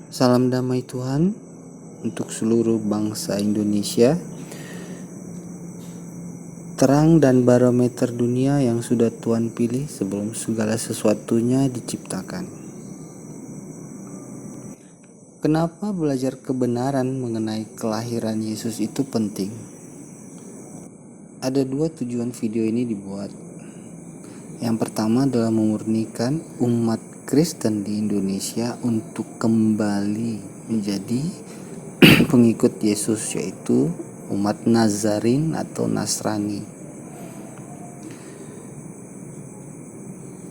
Salam damai Tuhan untuk seluruh bangsa Indonesia, terang dan barometer dunia yang sudah Tuhan pilih sebelum segala sesuatunya diciptakan. Kenapa belajar kebenaran mengenai kelahiran Yesus itu penting? Ada dua tujuan video ini dibuat. Yang pertama adalah memurnikan umat Kristen di Indonesia untuk kembali menjadi pengikut Yesus, yaitu umat Nazarin atau Nasrani.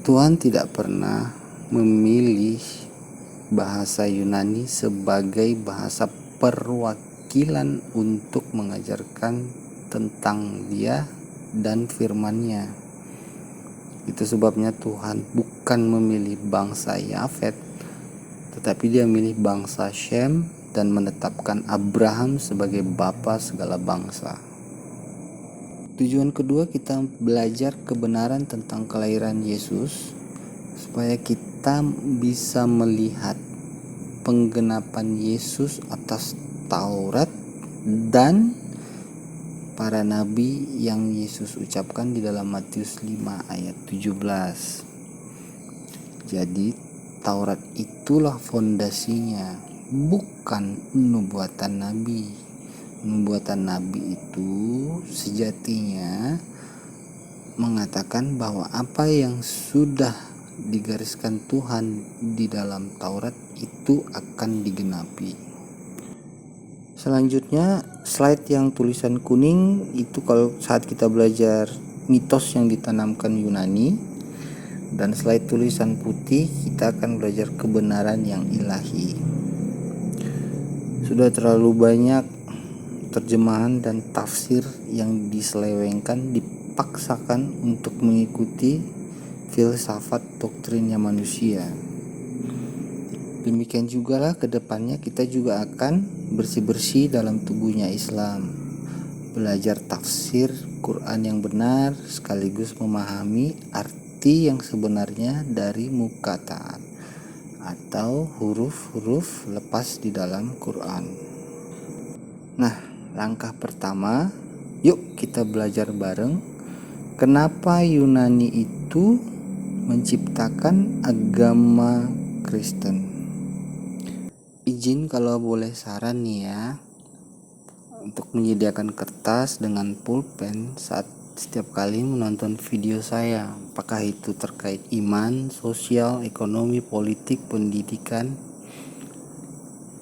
Tuhan tidak pernah memilih bahasa Yunani sebagai bahasa perwakilan untuk mengajarkan tentang Dia dan firman-Nya. Itu sebabnya Tuhan bukan memilih bangsa Yafet, tetapi Dia memilih bangsa Shem dan menetapkan Abraham sebagai bapa segala bangsa. Tujuan kedua, kita belajar kebenaran tentang kelahiran Yesus supaya kita bisa melihat penggenapan Yesus atas Taurat dan para nabi yang Yesus ucapkan di dalam Matius 5 ayat 17. Jadi Taurat itulah fondasinya, bukan nubuatan nabi. Nubuatan nabi itu sejatinya mengatakan bahwa apa yang sudah digariskan Tuhan di dalam Taurat itu akan digenapi. Selanjutnya, slide yang tulisan kuning itu kalau saat kita belajar mitos yang ditanamkan Yunani, dan slide tulisan putih kita akan belajar kebenaran yang ilahi. Sudah terlalu banyak terjemahan dan tafsir yang diselewengkan, dipaksakan untuk mengikuti filsafat doktrinnya manusia. Demikian juga lah ke depannya kita juga akan bersih-bersih dalam tubuhnya Islam, belajar tafsir Quran yang benar sekaligus memahami arti yang sebenarnya dari muqattaat atau huruf-huruf lepas di dalam Quran. Nah, langkah pertama, yuk kita belajar bareng kenapa Yunani itu menciptakan agama Kristen. Izin kalau boleh saran nih ya, untuk menyediakan kertas dengan pulpen saat setiap kali menonton video saya, apakah itu terkait iman, sosial, ekonomi, politik, pendidikan.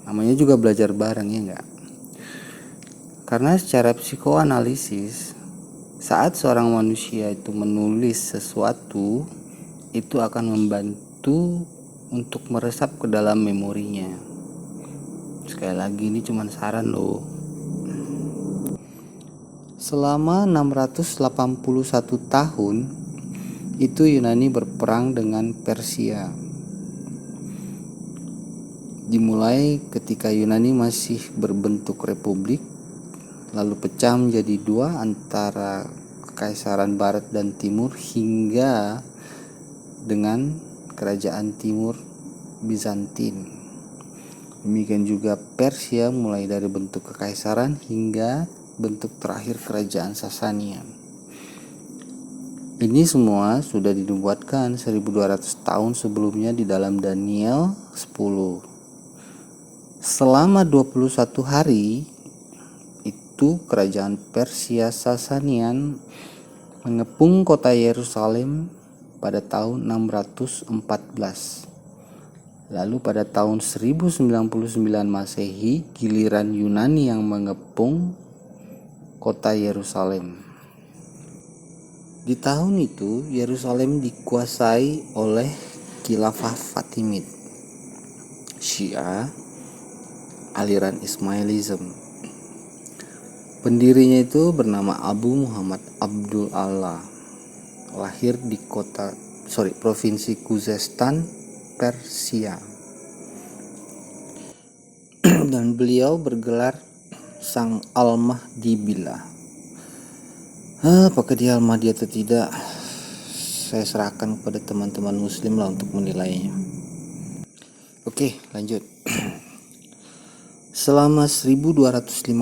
Namanya juga belajar bareng, ya enggak? Karena secara psikoanalisis, saat seorang manusia itu menulis sesuatu, itu akan membantu untuk meresap ke dalam memorinya. Sekali lagi, ini cuma saran loh. Selama 681 tahun itu Yunani berperang dengan Persia. Dimulai ketika Yunani masih berbentuk republik, lalu pecah menjadi dua antara Kekaisaran Barat dan Timur hingga dengan Kerajaan Timur Bizantin. Demikian juga Persia mulai dari bentuk kekaisaran hingga bentuk terakhir Kerajaan Sasania. Ini semua sudah dinubuatkan 1200 tahun sebelumnya di dalam Daniel 10. Selama 21 hari itu Kerajaan Persia Sasanian mengepung kota Yerusalem pada tahun 614. Lalu pada tahun 1099 Masehi, giliran Yunani yang mengepung kota Yerusalem. Di tahun itu, Yerusalem dikuasai oleh Khilafah Fatimid, Syiah, aliran Ismailism. Pendirinya itu bernama Abu Muhammad Abdul Allah, lahir di provinsi Khuzestan, Persia. Dan beliau bergelar Sang Al-Mahdi Billah. Apakah dia Al-Mahdi atau tidak, saya serahkan kepada teman-teman muslim lah untuk menilainya. Oke, lanjut. Selama 1250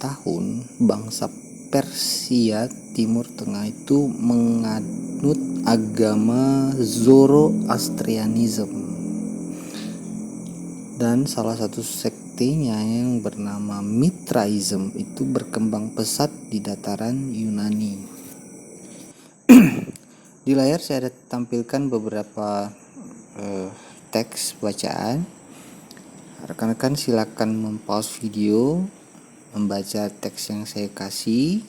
tahun, bangsa Persia Timur Tengah itu menganut agama Zoroastrianism, dan salah satu sektenya yang bernama Mithraism itu berkembang pesat di dataran Yunani. Di layar saya ada tampilkan beberapa teks bacaan. Rekan-rekan silakan mempause video, membaca teks yang saya kasih,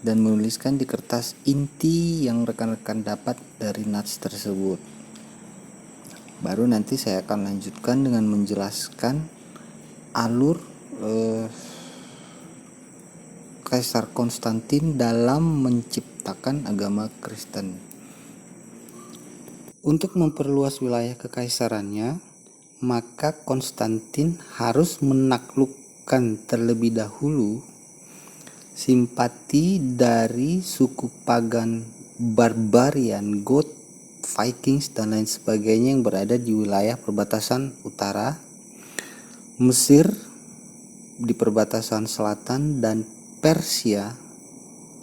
dan menuliskan di kertas inti yang rekan-rekan dapat dari nats tersebut. Baru nanti saya akan lanjutkan dengan menjelaskan alur Kaisar Konstantin dalam menciptakan agama Kristen. Untuk memperluas wilayah kekaisarannya, maka Konstantin harus menaklukkan terlebih dahulu simpati dari suku pagan barbarian, Goth, Vikings, dan lain sebagainya yang berada di wilayah perbatasan utara, Mesir di perbatasan selatan, dan Persia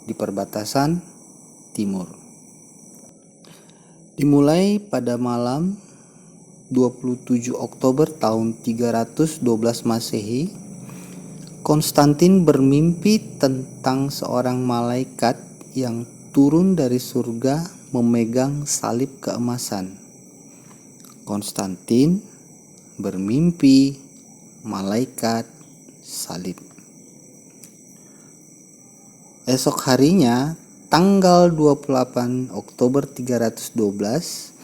di perbatasan timur. Dimulai pada malam 27 Oktober tahun 312 Masehi, Konstantin bermimpi tentang seorang malaikat yang turun dari surga memegang salib keemasan. Konstantin bermimpi malaikat salib. Esok harinya, tanggal 28 Oktober 312,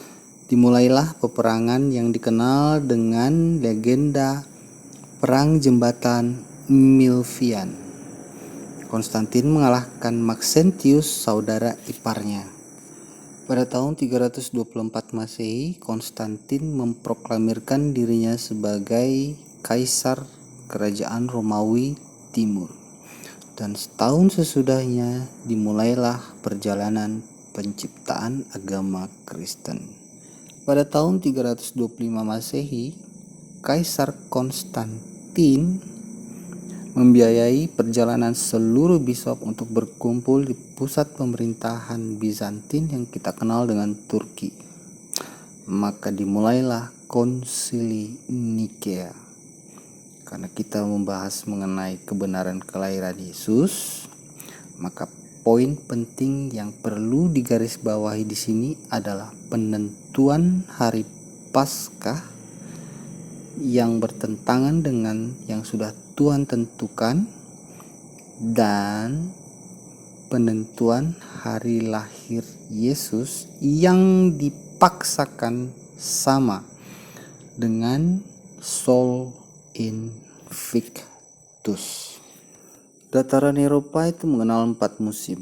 dimulailah peperangan yang dikenal dengan legenda Perang Jembatan Milvian. Konstantin mengalahkan Maxentius, saudara iparnya. Pada tahun 324 Masehi, Konstantin memproklamirkan dirinya sebagai Kaisar Kerajaan Romawi Timur. Dan setahun sesudahnya dimulailah perjalanan penciptaan agama Kristen. Pada tahun 325 Masehi, Kaisar Konstantin membiayai perjalanan seluruh bishop untuk berkumpul di pusat pemerintahan Bizantin yang kita kenal dengan Turki. Maka dimulailah Konsili Nikea. Karena kita membahas mengenai kebenaran kelahiran Yesus, maka poin penting yang perlu digarisbawahi di sini adalah penentuan hari Paskah yang bertentangan dengan yang sudah Tuhan tentukan, dan penentuan hari lahir Yesus yang dipaksakan sama dengan Sol Invictus. Dataran Eropa itu mengenal 4 musim,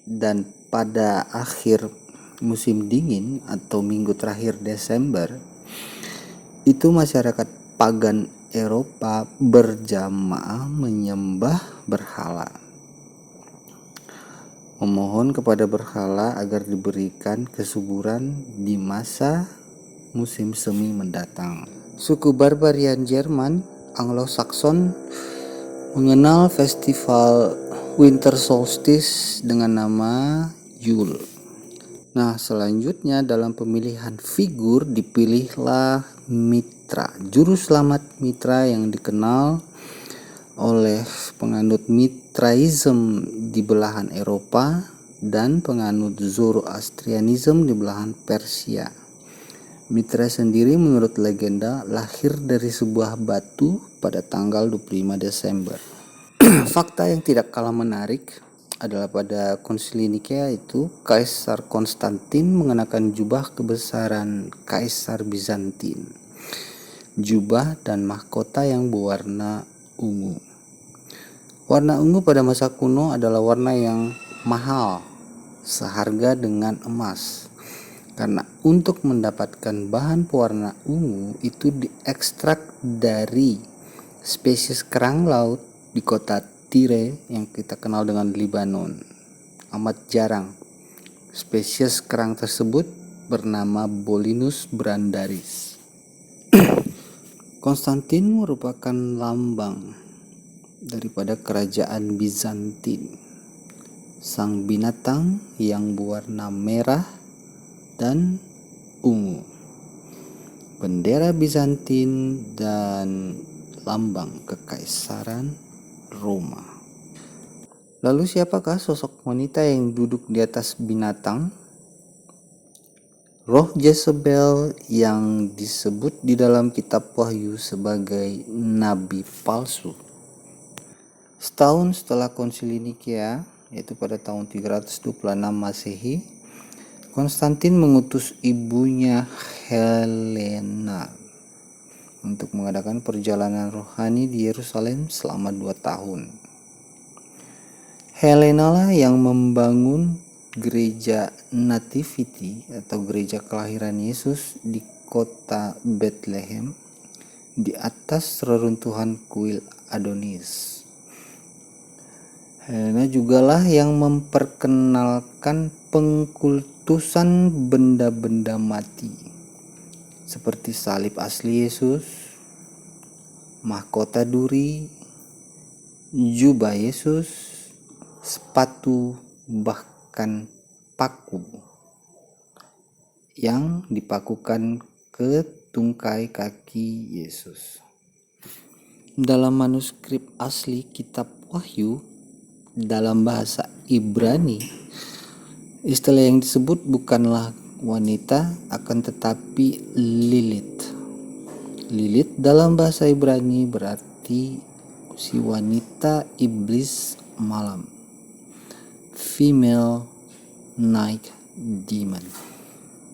dan pada akhir musim dingin atau minggu terakhir Desember, itu masyarakat pagan Eropa berjamaah menyembah berhala, memohon kepada berhala agar diberikan kesuburan di masa musim semi mendatang. Suku barbarian Jerman, Anglo-Saxon, mengenal festival winter solstice dengan nama Yule. Nah, selanjutnya dalam pemilihan figur dipilihlah Mitra, juru selamat Mitra yang dikenal oleh penganut Mithraism di belahan Eropa dan penganut Zoroastrianism di belahan Persia. Mitra sendiri menurut legenda lahir dari sebuah batu pada tanggal 25 Desember. Fakta yang tidak kalah menarik adalah pada Konsili Nikea itu Kaisar Konstantin mengenakan jubah kebesaran Kaisar Bizantin, jubah dan mahkota yang berwarna ungu. Warna ungu pada masa kuno adalah warna yang mahal, seharga dengan emas. Karena untuk mendapatkan bahan pewarna ungu itu diekstrak dari spesies kerang laut di kota Tyre yang kita kenal dengan Libanon. Amat jarang. Spesies kerang tersebut bernama Bolinus brandaris. Konstantin merupakan lambang daripada kerajaan Bizantin, sang binatang yang berwarna merah dan ungu, bendera Bizantin dan lambang kekaisaran Roma. Lalu siapakah sosok wanita yang duduk di atas binatang? Roh Jezebel yang disebut di dalam kitab Wahyu sebagai nabi palsu. Setahun setelah Konsili Nikea, yaitu pada tahun 326 Masehi, Konstantin mengutus ibunya Helena untuk mengadakan perjalanan rohani di Yerusalem selama 2 tahun. Helena lah yang membangun gereja Nativity atau gereja kelahiran Yesus di kota Bethlehem di atas reruntuhan kuil Adonis. Helena jugalah yang memperkenalkan pengkultusan benda-benda mati seperti salib asli Yesus, mahkota duri, jubah Yesus, sepatu, bahkan paku yang dipakukan ke tungkai kaki Yesus. Dalam manuskrip asli kitab Wahyu dalam bahasa Ibrani, istilah yang disebut bukanlah wanita akan tetapi Lilith. Lilith dalam bahasa Ibrani berarti si wanita iblis malam, female night demon.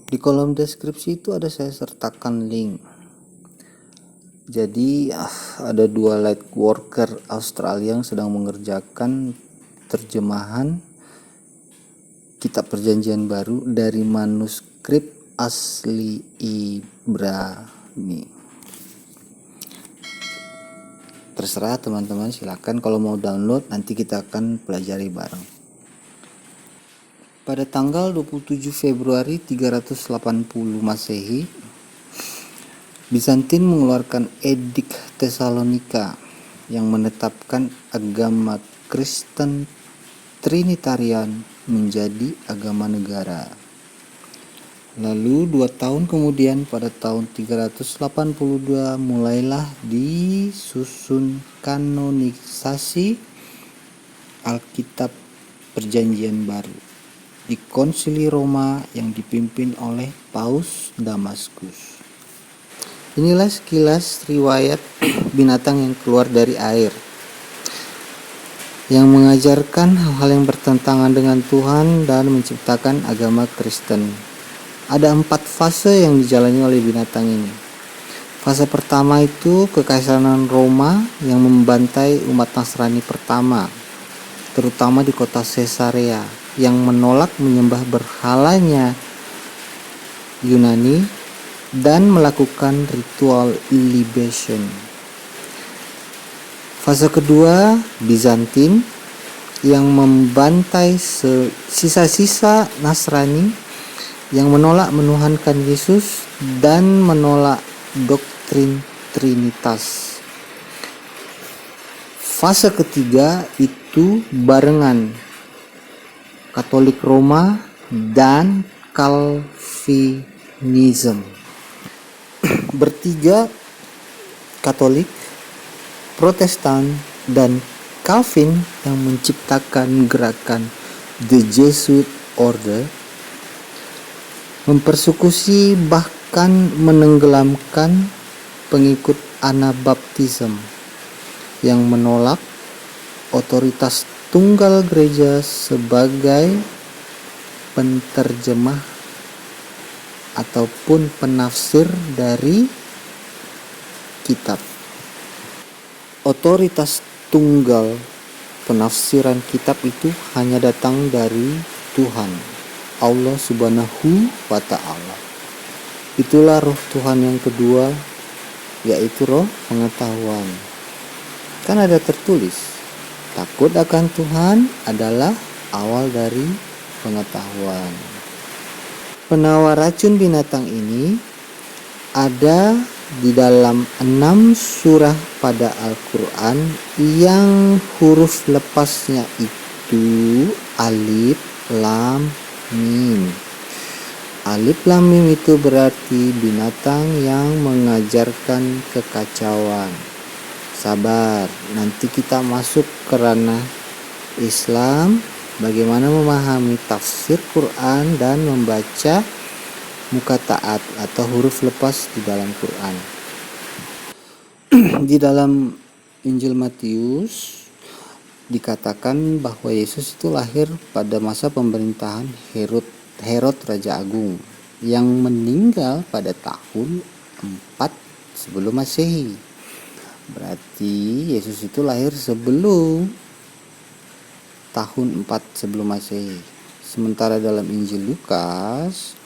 Di kolom deskripsi itu ada saya sertakan link. Jadi ada 2 light worker Australia yang sedang mengerjakan terjemahan kitab perjanjian baru dari manuskrip asli Ibrani. Terserah teman-teman, silakan kalau mau download, nanti kita akan pelajari bareng. Pada tanggal 27 Februari 380 Masehi, Bizantin mengeluarkan edik Tesalonika yang menetapkan agama Kristen Trinitarian menjadi agama negara. Lalu 2 tahun kemudian pada tahun 382 mulailah disusun kanonisasi Alkitab Perjanjian Baru di Konsili Roma yang dipimpin oleh Paus Damaskus. Inilah sekilas riwayat binatang yang keluar dari air, yang mengajarkan hal-hal yang bertentangan dengan Tuhan dan menciptakan agama Kristen. Ada 4 fase yang dijalani oleh binatang ini. Fase pertama itu kekaisaran Roma yang membantai umat Nasrani pertama, terutama di kota Caesarea, yang menolak menyembah berhalanya Yunani dan melakukan ritual libation. Fase kedua, Bizantin yang membantai sisa-sisa Nasrani yang menolak menuhankan Yesus dan menolak doktrin Trinitas. Fase ketiga itu barengan Katolik Roma dan Calvinism. Bertiga, Katolik, Protestan, dan Calvin yang menciptakan gerakan The Jesuit Order, mempersekusi bahkan menenggelamkan pengikut Anabaptism yang menolak otoritas tunggal gereja sebagai penterjemah ataupun penafsir dari kitab. Otoritas tunggal penafsiran kitab itu hanya datang dari Tuhan, Allah Subhanahu wa Ta'ala. Itulah roh Tuhan yang kedua, yaitu roh pengetahuan. Kan ada tertulis, takut akan Tuhan adalah awal dari pengetahuan. Penawar racun binatang ini ada di dalam 6 surah pada Al-Quran yang huruf lepasnya itu alif, lam, mim. Alif lam mim itu berarti binatang yang mengajarkan kekacauan. Sabar, nanti kita masuk ke ranah Islam, bagaimana memahami tafsir Quran dan membaca mukataat atau huruf lepas di dalam Quran. Di dalam Injil Matius dikatakan bahwa Yesus itu lahir pada masa pemerintahan Herod Raja Agung yang meninggal pada tahun 4 sebelum Masehi. Berarti Yesus itu lahir sebelum tahun 4 sebelum Masehi. Sementara dalam Injil Lukas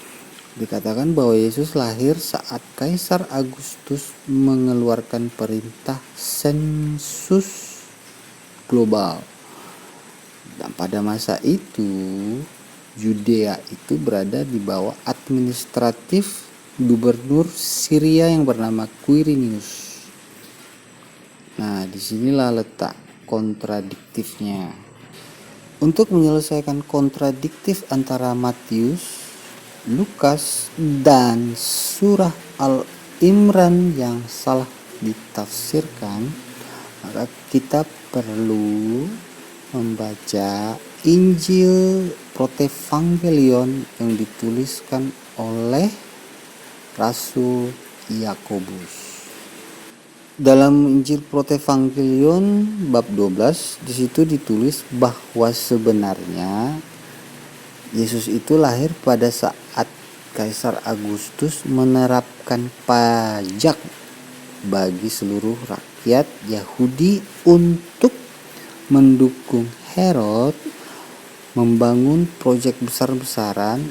dikatakan bahwa Yesus lahir saat Kaisar Agustus mengeluarkan perintah sensus global. Dan pada masa itu Yudea itu berada di bawah administratif gubernur Syria yang bernama Quirinius. Nah, disinilah letak kontradiktifnya. Untuk menyelesaikan kontradiktif antara Matius, Lukas, dan surah Al-Imran yang salah ditafsirkan, maka kita perlu membaca Injil Protevangelion yang dituliskan oleh Rasul Yakobus. Dalam Injil Protevangelion bab 12 di situ ditulis bahwa sebenarnya Yesus itu lahir pada saat Kaisar Agustus menerapkan pajak bagi seluruh rakyat Yahudi untuk mendukung Herod membangun proyek besar-besaran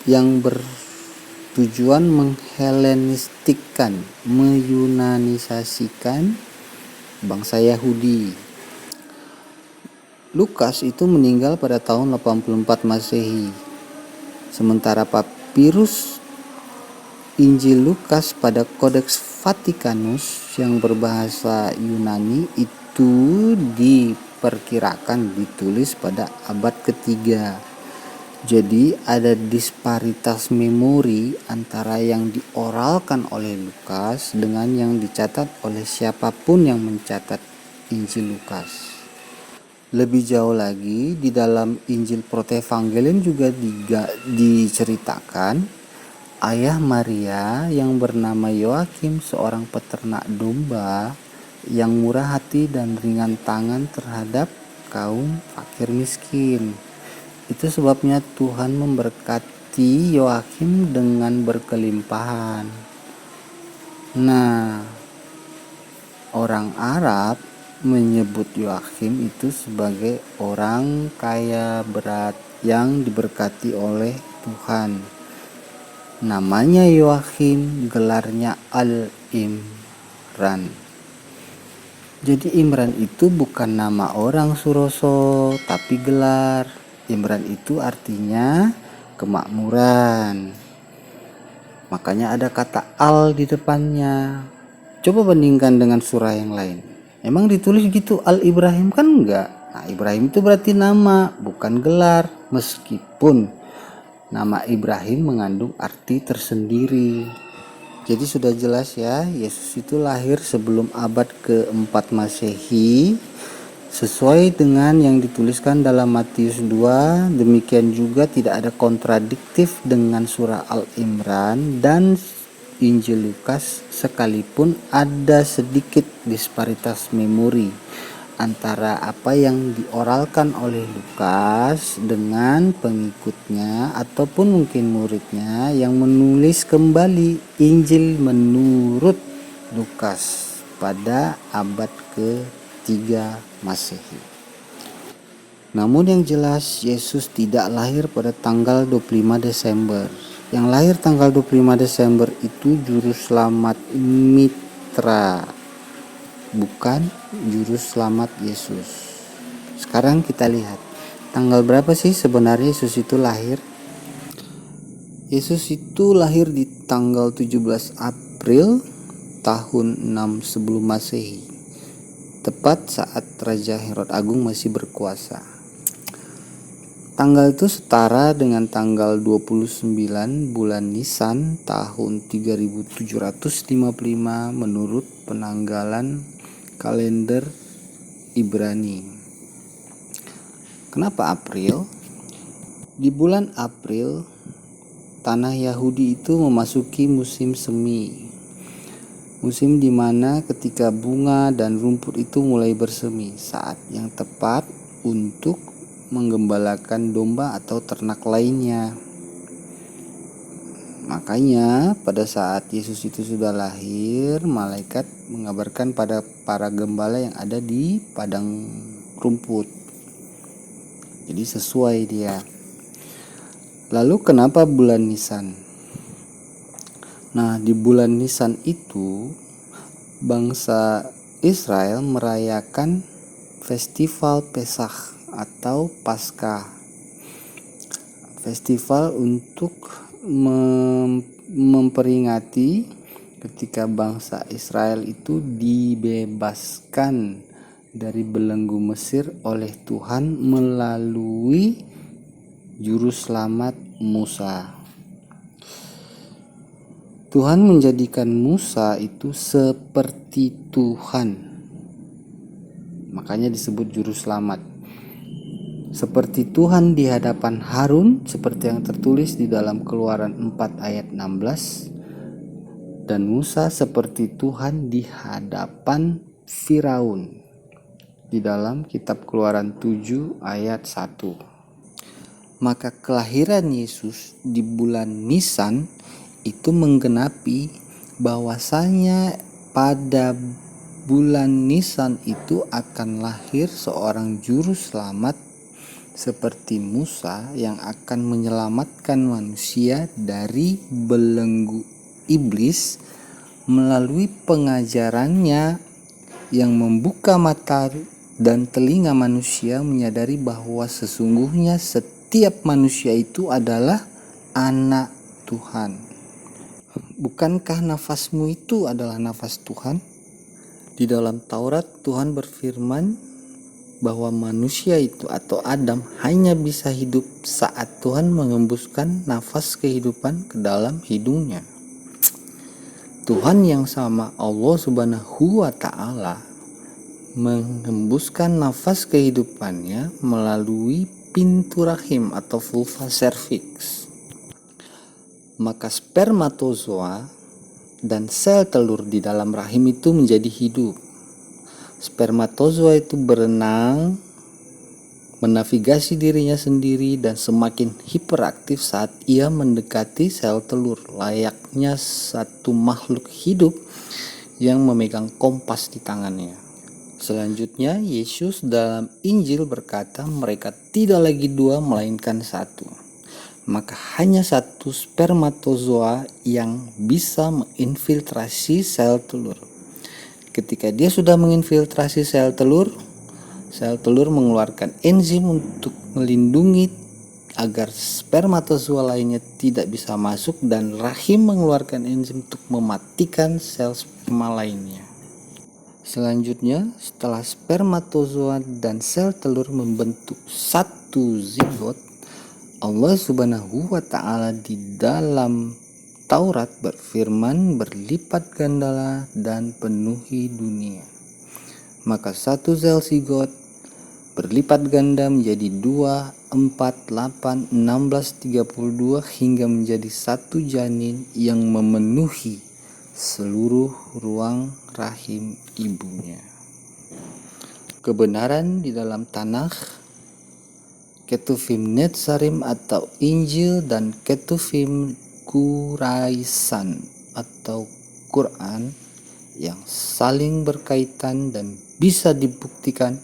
yang bertujuan menghelenistikkan, meyunanisasikan bangsa Yahudi. Lukas itu meninggal pada tahun 84 Masehi. Sementara papirus Injil Lukas pada Codex Vaticanus yang berbahasa Yunani itu diperkirakan ditulis pada abad ketiga. Jadi ada disparitas memori antara yang dioralkan oleh Lukas dengan yang dicatat oleh siapapun yang mencatat Injil Lukas. Lebih jauh lagi, di dalam Injil Protevangelion juga diceritakan ayah Maria yang bernama Yoakim, seorang peternak domba yang murah hati dan ringan tangan terhadap kaum fakir miskin. Itu sebabnya Tuhan memberkati Yoakim dengan berkelimpahan. Nah, orang Arab menyebut Yoakim itu sebagai orang kaya berat yang diberkati oleh Tuhan. Namanya Yoakim, gelarnya Al-Imran. Jadi Imran itu bukan nama orang Suroso, tapi gelar. Imran itu artinya kemakmuran. Makanya ada kata al di depannya. Coba bandingkan dengan surah yang lain. Emang ditulis gitu Al-Ibrahim kan enggak? Nah, Ibrahim itu berarti nama, bukan gelar. Meskipun nama Ibrahim mengandung arti tersendiri. Jadi sudah jelas ya, Yesus itu lahir sebelum abad ke-4 Masehi. Sesuai dengan yang dituliskan dalam Matius 2, demikian juga tidak ada kontradiktif dengan surah Al-Imran dan Injil Lukas, sekalipun ada sedikit disparitas memori antara apa yang dioralkan oleh Lukas dengan pengikutnya ataupun mungkin muridnya yang menulis kembali Injil menurut Lukas pada abad ke-3 Masehi. Namun yang jelas Yesus tidak lahir pada tanggal 25 Desember. Yang lahir tanggal 25 Desember itu juru selamat Mitra, bukan juru selamat Yesus. Sekarang kita lihat tanggal berapa sih sebenarnya Yesus itu lahir. Yesus itu lahir di tanggal 17 April tahun 6 sebelum Masehi, tepat saat Raja Herod Agung masih berkuasa. Tanggal itu setara dengan tanggal 29 bulan Nisan tahun 3755 menurut penanggalan kalender Ibrani. Kenapa April? Di bulan April, tanah Yahudi itu memasuki musim semi. Musim di mana ketika bunga dan rumput itu mulai bersemi, saat yang tepat untuk menggembalakan domba atau ternak lainnya. Makanya pada saat Yesus itu sudah lahir, malaikat mengabarkan pada para gembala yang ada di padang rumput. Jadi sesuai dia. Lalu kenapa bulan Nisan? Nah, di bulan Nisan itu bangsa Israel merayakan festival Pesach atau Paskah. Festival untuk memperingati ketika bangsa Israel itu dibebaskan dari belenggu Mesir oleh Tuhan melalui juru selamat Musa. Tuhan menjadikan Musa itu seperti Tuhan. Makanya disebut juru selamat. Seperti Tuhan di hadapan Harun, seperti yang tertulis di dalam Keluaran 4 ayat 16. Dan Musa seperti Tuhan di hadapan Firaun, di dalam kitab Keluaran 7 ayat 1. Maka kelahiran Yesus di bulan Nisan itu menggenapi bahwasanya pada bulan Nisan itu akan lahir seorang juru selamat seperti Musa yang akan menyelamatkan manusia dari belenggu iblis melalui pengajarannya yang membuka mata dan telinga manusia menyadari bahwa sesungguhnya setiap manusia itu adalah anak Tuhan. Bukankah nafasmu itu adalah nafas Tuhan? Di dalam Taurat Tuhan berfirman bahwa manusia itu atau Adam hanya bisa hidup saat Tuhan mengembuskan nafas kehidupan ke dalam hidungnya. Tuhan yang sama, Allah Subhanahu wa Ta'ala, mengembuskan nafas kehidupannya melalui pintu rahim atau vulva cervix. Maka spermatozoa dan sel telur di dalam rahim itu menjadi hidup. Spermatozoa itu berenang, menavigasi dirinya sendiri dan semakin hiperaktif saat ia mendekati sel telur, layaknya satu makhluk hidup yang memegang kompas di tangannya. Selanjutnya, Yesus dalam Injil berkata mereka tidak lagi dua melainkan satu. Maka hanya satu spermatozoa yang bisa menginfiltrasi sel telur. Ketika dia sudah menginfiltrasi sel telur mengeluarkan enzim untuk melindungi agar spermatozoa lainnya tidak bisa masuk, dan rahim mengeluarkan enzim untuk mematikan sel sperma lainnya. Selanjutnya, setelah spermatozoa dan sel telur membentuk satu zigot, Allah Subhanahu wa Ta'ala di dalam Taurat berfirman, berlipat gandalah dan penuhi dunia. Maka satu sel zigot berlipat ganda menjadi 2, 4, 8, 16, 32 hingga menjadi satu janin yang memenuhi seluruh ruang rahim ibunya. Kebenaran di dalam Tanakh, Ketuvim Netzarim atau Injil, dan Ketuvim Quraisan atau Quran yang saling berkaitan dan bisa dibuktikan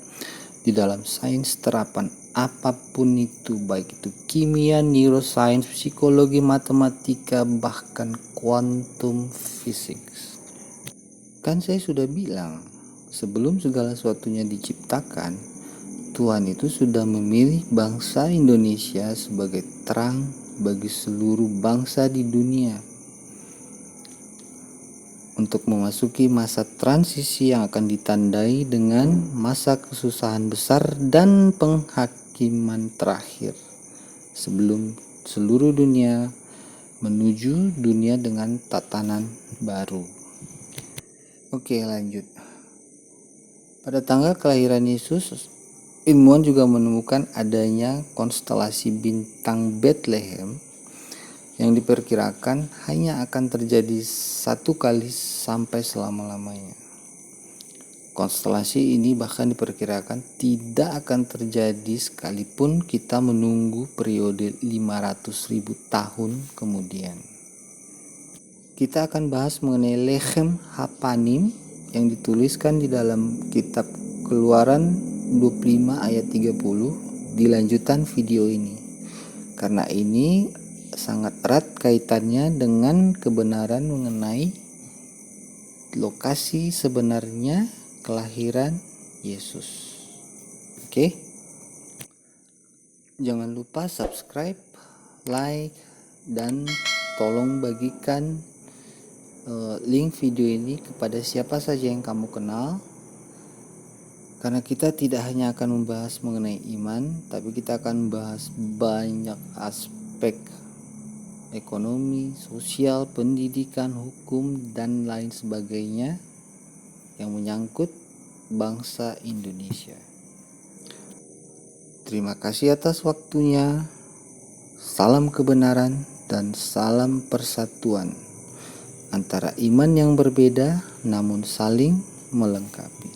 di dalam sains terapan apapun itu, baik itu kimia, neuroscience, psikologi, matematika, bahkan quantum physics. Kan saya sudah bilang, sebelum segala sesuatunya diciptakan, Tuhan itu sudah memilih bangsa Indonesia sebagai terang bagi seluruh bangsa di dunia. untuk memasuki masa transisi yang akan ditandai dengan masa kesusahan besar dan penghakiman terakhir sebelum seluruh dunia menuju dunia dengan tatanan baru. Oke, lanjut. Pada tanggal kelahiran Yesus, ilmuwan juga menemukan adanya konstelasi bintang Bethlehem yang diperkirakan hanya akan terjadi satu kali sampai selama-lamanya. Konstelasi ini bahkan diperkirakan tidak akan terjadi sekalipun kita menunggu periode 500.000 tahun kemudian. Kita akan bahas mengenai Lechem Hapanim yang dituliskan di dalam kitab Keluaran 25 ayat 30 di lanjutan video ini. Karena ini sangat erat kaitannya dengan kebenaran mengenai lokasi sebenarnya kelahiran Yesus. Oke? Jangan lupa subscribe, like, dan tolong bagikan link video ini kepada siapa saja yang kamu kenal. Karena kita tidak hanya akan membahas mengenai iman, tapi kita akan membahas banyak aspek ekonomi, sosial, pendidikan, hukum, dan lain sebagainya yang menyangkut bangsa Indonesia. Terima kasih atas waktunya. Salam kebenaran dan salam persatuan antara iman yang berbeda namun saling melengkapi.